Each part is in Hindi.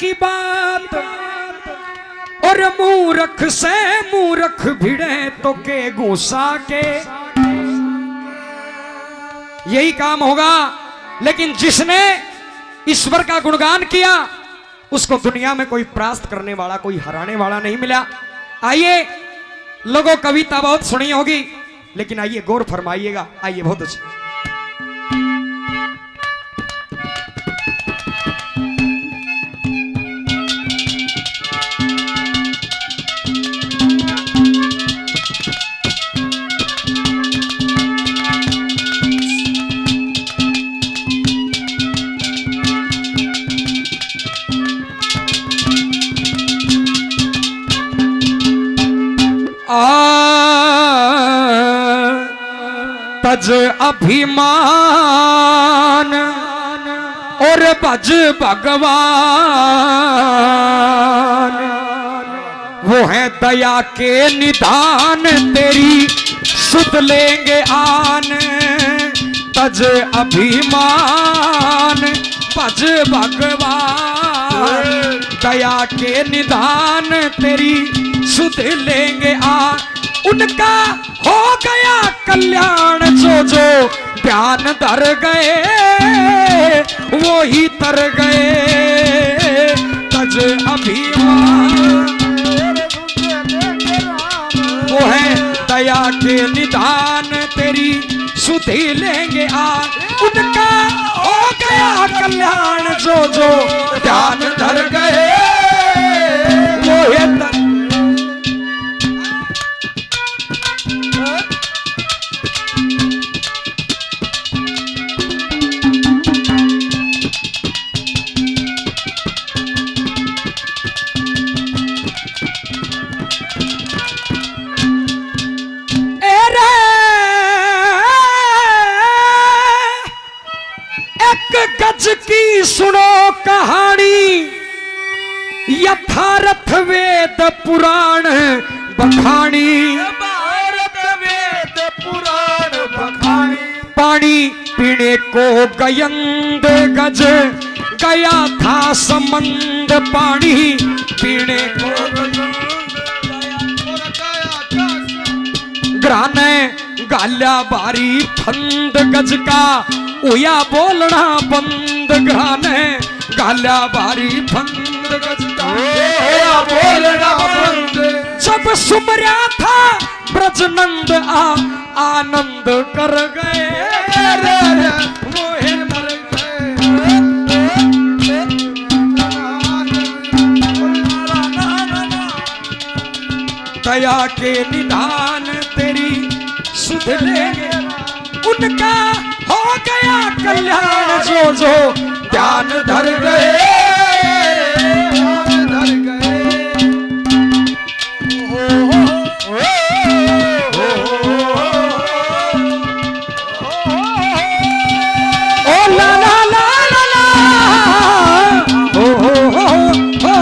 की बात और मूर्ख से मूर्ख भिड़े तो के गुस्सा के यही काम होगा। लेकिन जिसने ईश्वर का गुणगान किया उसको दुनिया में कोई परास्त करने वाला, कोई हराने वाला नहीं मिला। आइए लोगों, कविता बहुत सुनी होगी लेकिन आइए गौर फरमाइएगा। आइए, बहुत अच्छी। तज अभिमान और भज भगवान, वो है दया के निधान तेरी सुध लेंगे आन। तज अभिमान भज भगवान, दया के निधान तेरी सुध लेंगे आन। उनका हो गया कल्याण, जो जो ध्यान धर गए वो ही तर गए। तज अभिमान वो है दया के निधान तेरी सुधि लेंगे आज। उनका हो गया कल्याण, जो जो ध्यान धर गए वो ही तर। गज की सुनो कहानी, यथार्थ वेद पुराण बखानी। वेद पुराण बखानी, पानी पीने को गयंद गज गया था समंद। पानी पीने को ग्राने गाल्या बारी फंद गज का उया बोलना बंद। ग्राने गाल्या बारी फंद गज का उया बोलना बंद। जब सुमरा था ब्रजनंद आनंद कर गए वो है तर गए। दया के निधान तेरी सुध लेंगे, उनका हो गया कल्याण, जो जो ध्यान धर गए धर गए। ओ ला ला ला ला ला, ओ हो हो हो।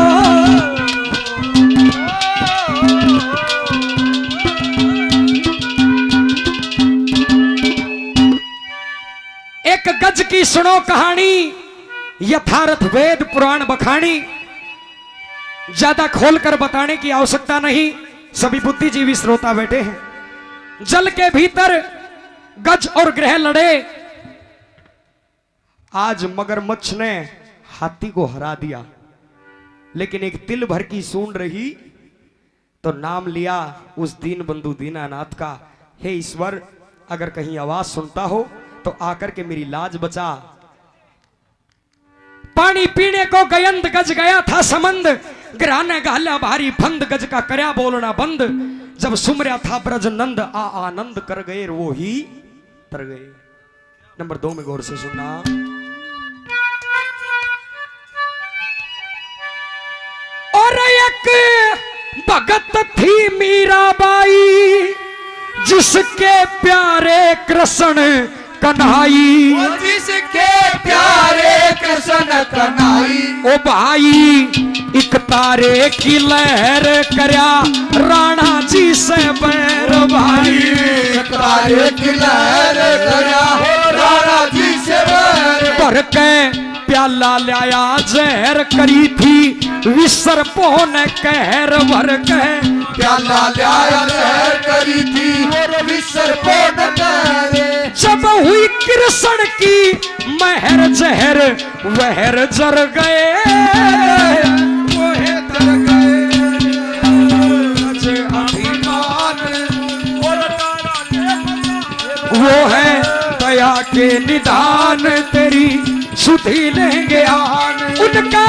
एक गज की सुनो कहानी, यथार्थ वेद पुराण बखानी। ज्यादा खोलकर बताने की आवश्यकता नहीं, सभी बुद्धिजीवी श्रोता बैठे हैं। जल के भीतर गज और ग्रह लड़े, आज मगरमच्छ ने हाथी को हरा दिया। लेकिन एक तिल भर की सूंड रही तो नाम लिया उस दीन बंधु दीनानाथ का। हे ईश्वर, अगर कहीं आवाज सुनता हो तो आकर के मेरी लाज बचा। पानी पीने को गयंद गज गया था समंद। गिराने गाल्या भारी फंद गज का करया बोलना बंद। जब सुमरा था ब्रजनंद आनंद कर गए वो ही तर गए। नंबर 2 में गौर से सुनना। और एक भगत थी मीराबाई, जिसके प्यारे कृष्ण कन्हाई। जिसके प्यारे कृष्ण कन्हाई। ओ भाई एक तारे की लहर करया राणा जी से बैर। भाई एक तारे की लहर करया राणा जी से बैर। भर के प्याला लाया जहर करी थी विसर पोन कहर भर कह प्याला लाया जहर करी थी विसर पोन कहर जब हुई कृष्ण की महर जहर वहर जर गए वह तर गए अभिमान वो है दया के निदान तेरी सुधी लेंगे आन उनका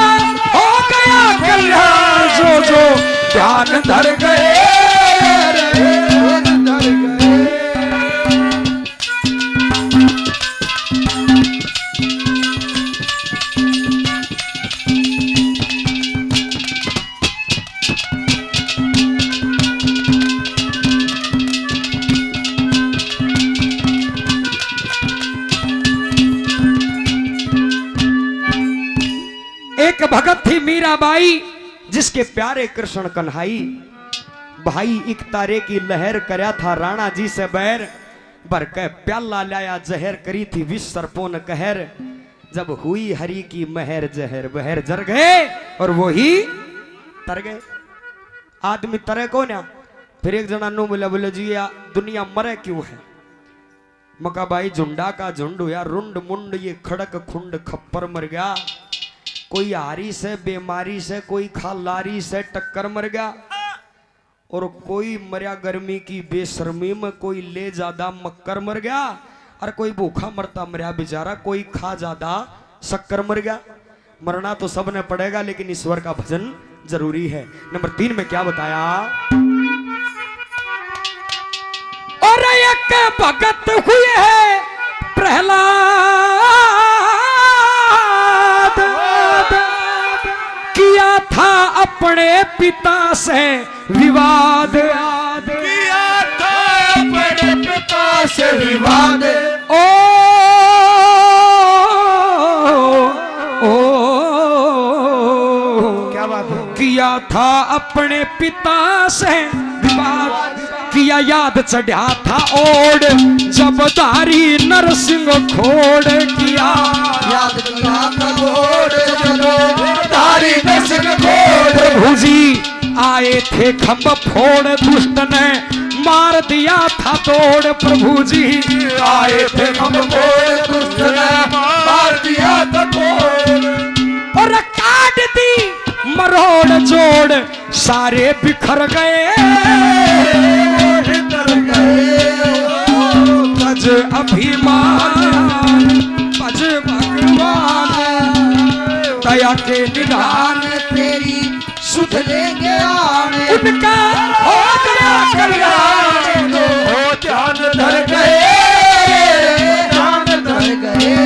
हो गया कल्याण जो जो ध्यान धर गए धर गए एक भगत थी मीराबाई जिसके प्यारे कृष्ण कन्हाई भाई एक तारे की लहर करया था राणा जी से बैर भर के प्याला लाया जहर करी थी विष सर्पों कहर जब हुई हरि की महर जहर बहर जर गए और वो ही तर गए आदमी तरे को ना फिर एक जना नो बोला बोले जी या दुनिया मरे क्यों है मका भाई झुंडा का झुंड हुआ रुंड मुंड ये खड़क खुंड खप्पर मर गया कोई हारी से बीमारी से कोई खालारी से टक्कर मर गया और कोई मरिया गर्मी की बेशर्मी में कोई ले ज्यादा मक्कर मर गया और कोई भूखा मरता मरिया बेचारा कोई खा ज्यादा शक्कर मर गया मरना तो सबने पड़ेगा लेकिन ईश्वर का भजन जरूरी है। नंबर 3 में क्या बताया और एक भगत हुए है प्रहलाद किया था अपने पिता से विवाद किया था अपने पिता से विवाद ओ क्या बात है किया था अपने पिता से विवाद किया याद चढ़ा था ओड जब दारी नरसिंह खोड़ किया याद किया था घोड़ चलो तारी नरसिंह घोड़ प्रभु जी आए थे खम्भ फोड़ दुष्ट ने मार दिया था तोड़ प्रभु जी आए थे हम घोड़ दुष्ट ने मार दिया था घोड़ और काट दी मरोड़ जोड़ सारे बिखर गए तर गए भज अभिमान भज भगवान दया के निधान तेरी सुध लेंगे आने उनका हो गया कल्याण हो ध्यान धर गए ध्यान धर गए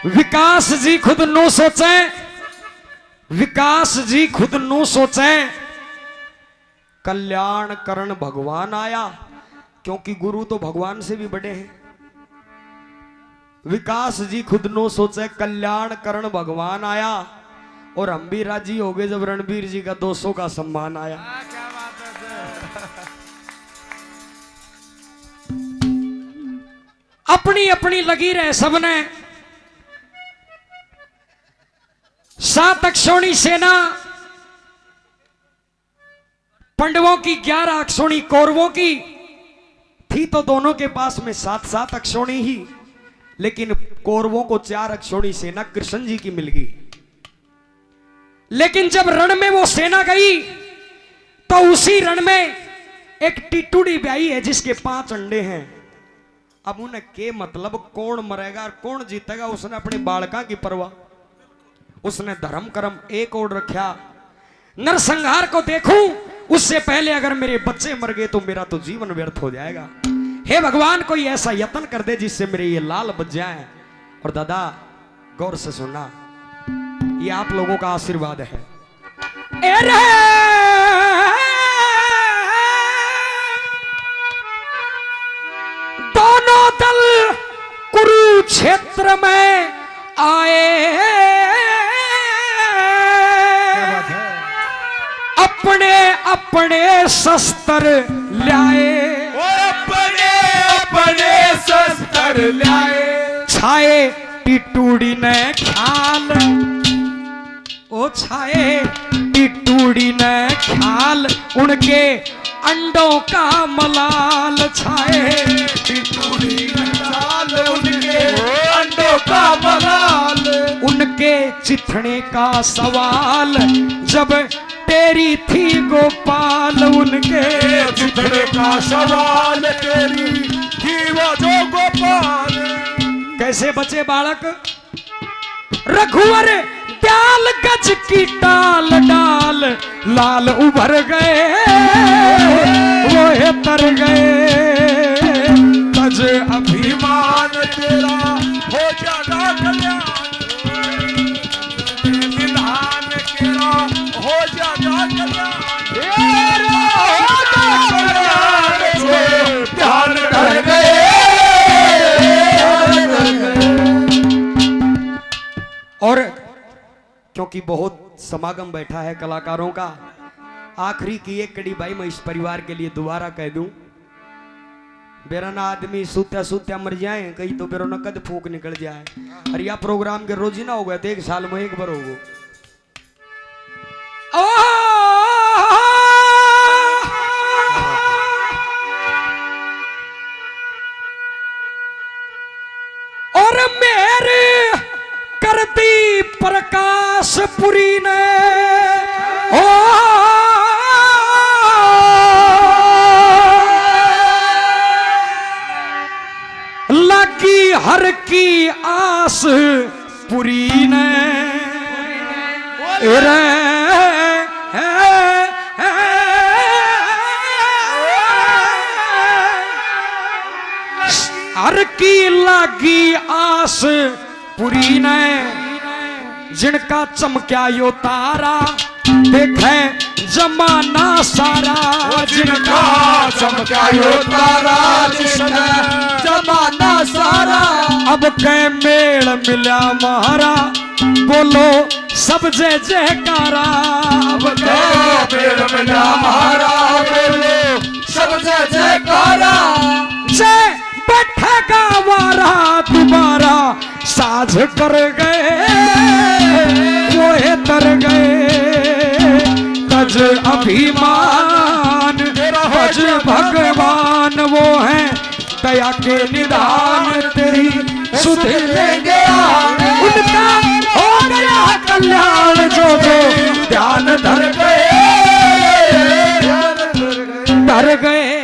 विकास जी खुद नो सोचे विकास जी खुद नो सोचे कल्याण करण भगवान आया क्योंकि गुरु तो भगवान से भी बड़े हैं। विकास जी खुद नो सोचे कल्याण करण भगवान आया और हम भी राजी हो गए जब रणबीर जी का 200 का सम्मान आया। अपनी अपनी लगी रहे सबने 7 अक्षौणी सेना पांडवों की 11 अक्षौणी कौरवों की थी तो दोनों के पास में 7 अक्षौणी ही लेकिन कौरवों को 4 अक्षौणी सेना कृष्ण जी की मिल गई। लेकिन जब रण में वो सेना गई तो उसी रण में एक टिटुड़ी ब्याई है जिसके 5 अंडे हैं। अब उन्हें के मतलब कौन मरेगा और कौन जीतेगा उसने अपने बालका की परवाह उसने धर्म कर्म एक ओर रखा नरसंहार को देखूं उससे पहले अगर मेरे बच्चे मर गए तो मेरा तो जीवन व्यर्थ हो जाएगा। हे भगवान कोई ऐसा यत्न कर दे जिससे मेरे ये लाल बच जाए। और दादा गौर से सुनना ये आप लोगों का आशीर्वाद है। दोनों दल कुरुक्षेत्र में आए, अपने अपने शस्त्र लाए, अपने अपने शस्त्र लाए। छाए टिटूड़ी ने ख्याल, ओ छाए टिटूड़ी ने ख्याल, उनके अंडों का मलाल छाए टिटूड़ी ने ख्याल, उनके अंडों का मलाल। उनके चिथड़े का सवाल जब तेरी थी गोपाल, उनके चिथड़े का सवाल तेरी थी वो जो गोपाल। कैसे बचे बालक? रघुवर दयाल गज की टाल डाल, लाल उभर गए वो है तर गए, तज अभिमान तेरा हो जाना कल्याण, निधान तेरा हो जाना कल्याण, तेरा हो जाना कल्याण, ध्यान कर गए। और क्योंकि बहुत समागम बैठा है कलाकारों का, आखिरी की एक कड़ी भाई मैं इस परिवार के लिए दोबारा कह दूं, बेरा ना आदमी सूत्या सूत्या मर जाए कहीं, तो बेरो न कद फूक निकल जाए। और यह प्रोग्राम के रोज ही ना हो गया तो एक साल में एक बार होगो। और मेरे करती प्रकाशपुरी ने ओ लगी हर की आस पुरी ने रे हर की लगी आस पुरी ने, जिनका चमक्या यो तारा देखे जमाना सारा, जिनका चमका यो तारा जिसने जमाना सारा। अब कै मेल मिला महारा, बोलो सब जय जयकारा, अब कै मेल मिला महारा, बोलो सब जय जयकारा। जय बैठेगा वारा दोबारा, साझ कर गए वो है तर गए, तज अभिमान भज भगवान वो है दया के निधान, तेरी सुध लेंगे उनका हो गया कल्याण, जो जो ध्यान धर गए